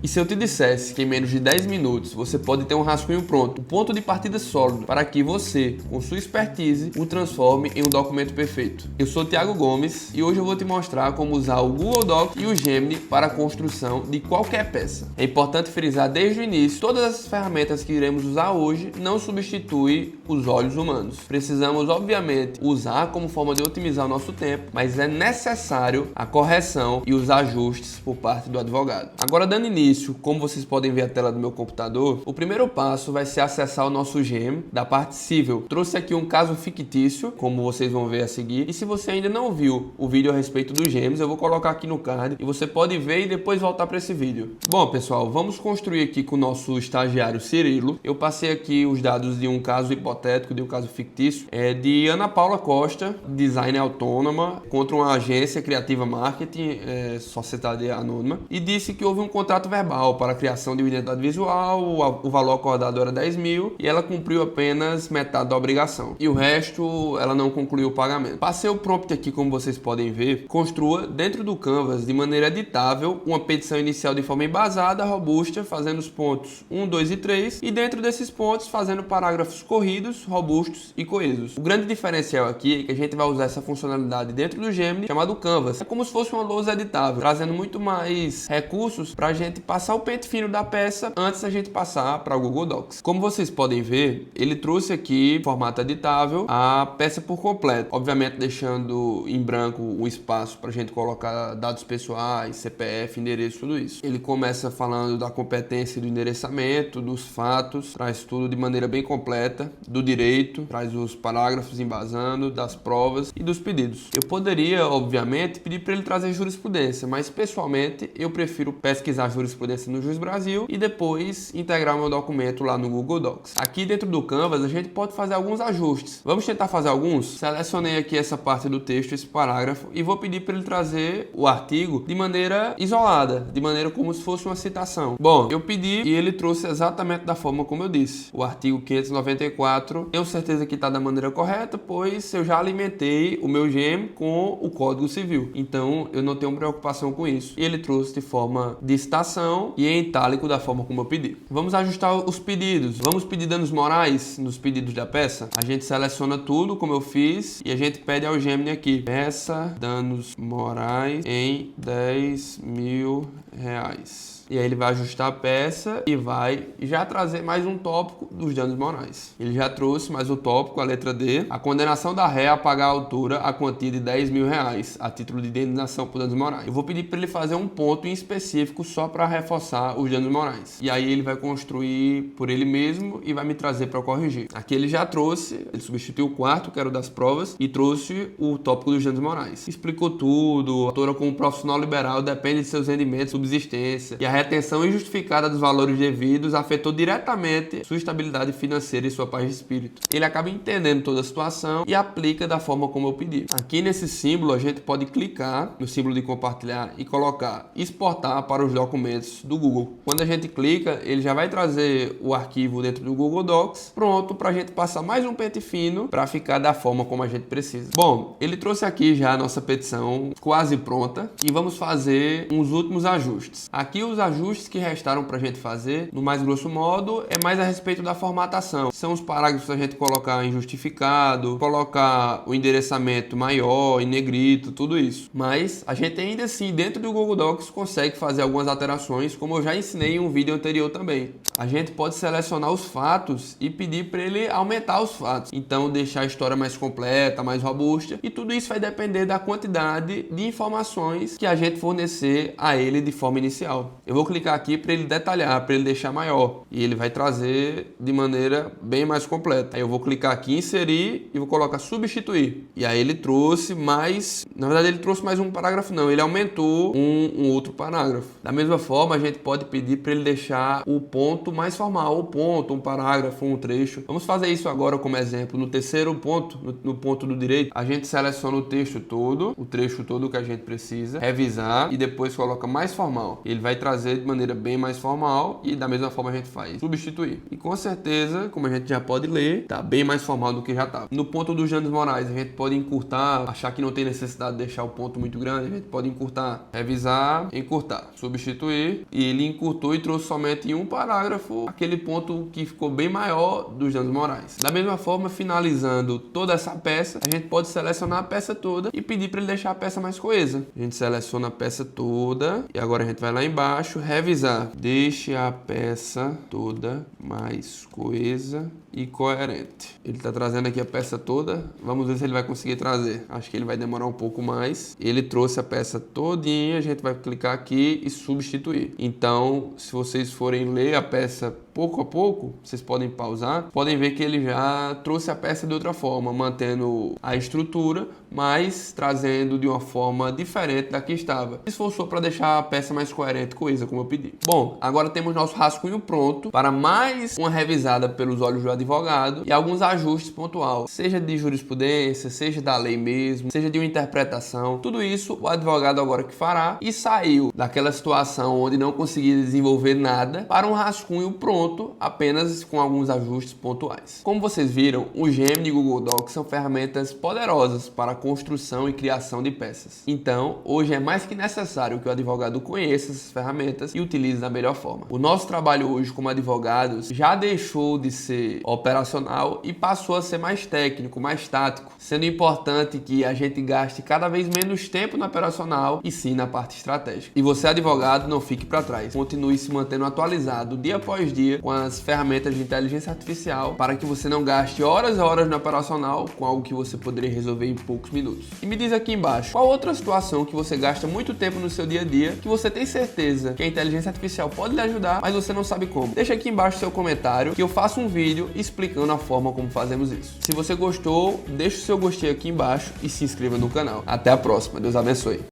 E se eu te dissesse que em menos de 10 minutos você pode ter um rascunho pronto, um ponto de partida sólido, para que você, com sua expertise, o transforme em um documento perfeito? Eu sou Thiago Gomes e hoje eu vou te mostrar como usar o Google Docs e o Gemini para a construção de qualquer peça. É importante frisar desde o início, todas as ferramentas que iremos usar hoje não substituem os olhos humanos. Precisamos, obviamente, usar como forma de otimizar o nosso tempo, mas é necessário a correção e os ajustes por parte do advogado. Agora, dando início, como vocês podem ver a tela do meu computador, o primeiro passo vai ser acessar o nosso Gemini da parte civil. Trouxe aqui um caso fictício, como vocês vão ver a seguir, e se você ainda não viu o vídeo a respeito dos Geminis, eu vou colocar aqui no card e você pode ver e depois voltar para esse vídeo. Bom, pessoal, vamos construir aqui com o nosso estagiário Cirilo. Eu passei aqui os dados de um caso hipotético, de um caso fictício, de Ana Paula Costa, designer autônoma, contra uma agência Criativa Marketing, sociedade anônima, e disse que houve um contrato verbal para a criação de uma identidade visual, o valor acordado era 10 mil e ela cumpriu apenas metade da obrigação. E o resto, ela não concluiu o pagamento. Passei o prompt aqui, como vocês podem ver. Construa dentro do Canvas, de maneira editável, uma petição inicial de forma embasada, robusta, fazendo os pontos 1, 2 e 3 e dentro desses pontos fazendo parágrafos corridos, robustos e coesos. O grande diferencial aqui é que a gente vai usar essa funcionalidade dentro do Gemini chamado Canvas. É como se fosse uma lousa editável, trazendo muito mais recursos para a gente passar o pente fino da peça antes da gente passar para o Google Docs. Como vocês podem ver, ele trouxe aqui, em formato editável, a peça por completo. Obviamente deixando em branco o espaço para a gente colocar dados pessoais, CPF, endereço, tudo isso. Ele começa falando da competência do endereçamento, dos fatos, traz tudo de maneira bem completa, do direito, traz os parágrafos embasando, das provas e dos pedidos. Eu poderia, obviamente, pedir para ele trazer jurisprudência, mas pessoalmente eu prefiro pesquisar jurisprudência no Juiz Brasil e depois integrar o meu documento lá no Google Docs. Aqui dentro do Canvas a gente pode fazer alguns ajustes. Vamos tentar fazer alguns? Selecionei aqui essa parte do texto, esse parágrafo, e vou pedir para ele trazer o artigo de maneira isolada, de maneira como se fosse uma citação. Bom, eu pedi e ele trouxe exatamente da forma como eu disse. O artigo 594, tenho certeza que está da maneira correta, pois eu já alimentei o meu Gemini com o Código Civil. Então eu não tenho preocupação com isso. E ele trouxe de forma de citação e em itálico da forma como eu pedi. Vamos ajustar os pedidos. Vamos pedir danos morais nos pedidos da peça. A gente seleciona tudo como eu fiz e a gente pede ao Gemini aqui. Peça danos morais em 10 mil reais. E aí ele vai ajustar a peça e vai já trazer mais um tópico dos danos morais. Ele já trouxe mais o tópico, a letra D. A condenação da ré a pagar a altura a quantia de 10 mil reais a título de indenização por danos morais. Eu vou pedir para ele fazer um ponto em específico só para reforçar os danos morais. E aí ele vai construir por ele mesmo e vai me trazer para eu corrigir. Aqui ele já trouxe, ele substituiu o quarto, que era o das provas, e trouxe o tópico dos danos morais. Explicou tudo, a autora como profissional liberal depende de seus rendimentos, subsistência e a retenção injustificada dos valores devidos afetou diretamente sua estabilidade financeira e sua paz de espírito. Ele acaba entendendo toda a situação e aplica da forma como eu pedi. Aqui nesse símbolo a gente pode clicar no símbolo de compartilhar e colocar exportar para os documentos do Google. Quando a gente clica, ele já vai trazer o arquivo dentro do Google Docs, pronto para a gente passar mais um pente fino para ficar da forma como a gente precisa. Bom, ele trouxe aqui já a nossa petição quase pronta e vamos fazer uns últimos ajustes. Aqui os ajustes que restaram para a gente fazer, no mais grosso modo, é mais a respeito da formatação. São os parágrafos a gente colocar em justificado, colocar o endereçamento maior, em negrito, tudo isso. Mas a gente ainda assim, dentro do Google Docs, consegue fazer algumas alterações, como eu já ensinei em um vídeo anterior também. A gente pode selecionar os fatos e pedir para ele aumentar os fatos. Então, deixar a história mais completa, mais robusta. E tudo isso vai depender da quantidade de informações que a gente fornecer a ele de forma inicial. Eu vou clicar aqui para ele detalhar, para ele deixar maior. E ele vai trazer de maneira bem mais completa. Aí eu vou clicar aqui em inserir e vou colocar substituir. E aí ele trouxe mais... Na verdade ele trouxe mais um parágrafo não. Ele aumentou um outro parágrafo. Da mesma forma a gente pode pedir para ele deixar o ponto mais formal. O ponto, um parágrafo, um trecho. Vamos fazer isso agora como exemplo. No terceiro ponto, no ponto do direito, a gente seleciona o texto todo. O trecho todo que a gente precisa. Revisar e depois coloca mais formal formal. Ele vai trazer de maneira bem mais formal e da mesma forma a gente faz substituir. E com certeza, como a gente já pode ler, tá bem mais formal do que já estava. No ponto do Janes Moraes, a gente pode encurtar, achar que não tem necessidade de deixar o ponto muito grande, a gente pode encurtar, revisar, encurtar, substituir, e ele encurtou e trouxe somente em um parágrafo aquele ponto que ficou bem maior do Janes Moraes. Da mesma forma, finalizando toda essa peça, a gente pode selecionar a peça toda e pedir para ele deixar a peça mais coesa. A gente seleciona a peça toda e agora a gente vai lá embaixo, revisar. Deixe a peça toda mais coesa e coerente. Ele está trazendo aqui a peça toda. Vamos ver se ele vai conseguir trazer. Acho que ele vai demorar um pouco mais. Ele trouxe a peça todinha. A gente vai clicar aqui e substituir. Então, se vocês forem ler a peça pouco a pouco, vocês podem pausar. Podem ver que ele já trouxe a peça de outra forma, mantendo a estrutura, mas trazendo de uma forma diferente da que estava. Se esforçou para deixar a peça mais coerente, coesa, como eu pedi. Bom, agora temos nosso rascunho pronto para mais uma revisada pelos olhos do advogado e alguns ajustes pontuais, seja de jurisprudência, seja da lei mesmo, seja de uma interpretação. Tudo isso o advogado agora que fará e saiu daquela situação onde não conseguia desenvolver nada para um rascunho pronto, apenas com alguns ajustes pontuais. Como vocês viram, o Gemini e o Google Docs são ferramentas poderosas para a construção e criação de peças. Então, hoje é mais que necessário que o advogado conheça essas ferramentas e utilize da melhor forma. O nosso trabalho hoje como advogados já deixou de ser operacional e passou a ser mais técnico, mais tático, sendo importante que a gente gaste cada vez menos tempo no operacional e sim na parte estratégica. E você, advogado, não fique para trás. Continue se mantendo atualizado dia após dia com as ferramentas de inteligência artificial para que você não gaste horas e horas no operacional com algo que você poderia resolver em poucos minutos. E me diz aqui embaixo, qual outra situação que você gasta muito tempo no seu dia a dia que você tem certeza que a inteligência artificial pode lhe ajudar, mas você não sabe como? Deixa aqui embaixo seu comentário que eu faço um vídeo explicando a forma como fazemos isso. Se você gostou, deixa o seu gostei aqui embaixo e se inscreva no canal. Até a próxima, Deus abençoe.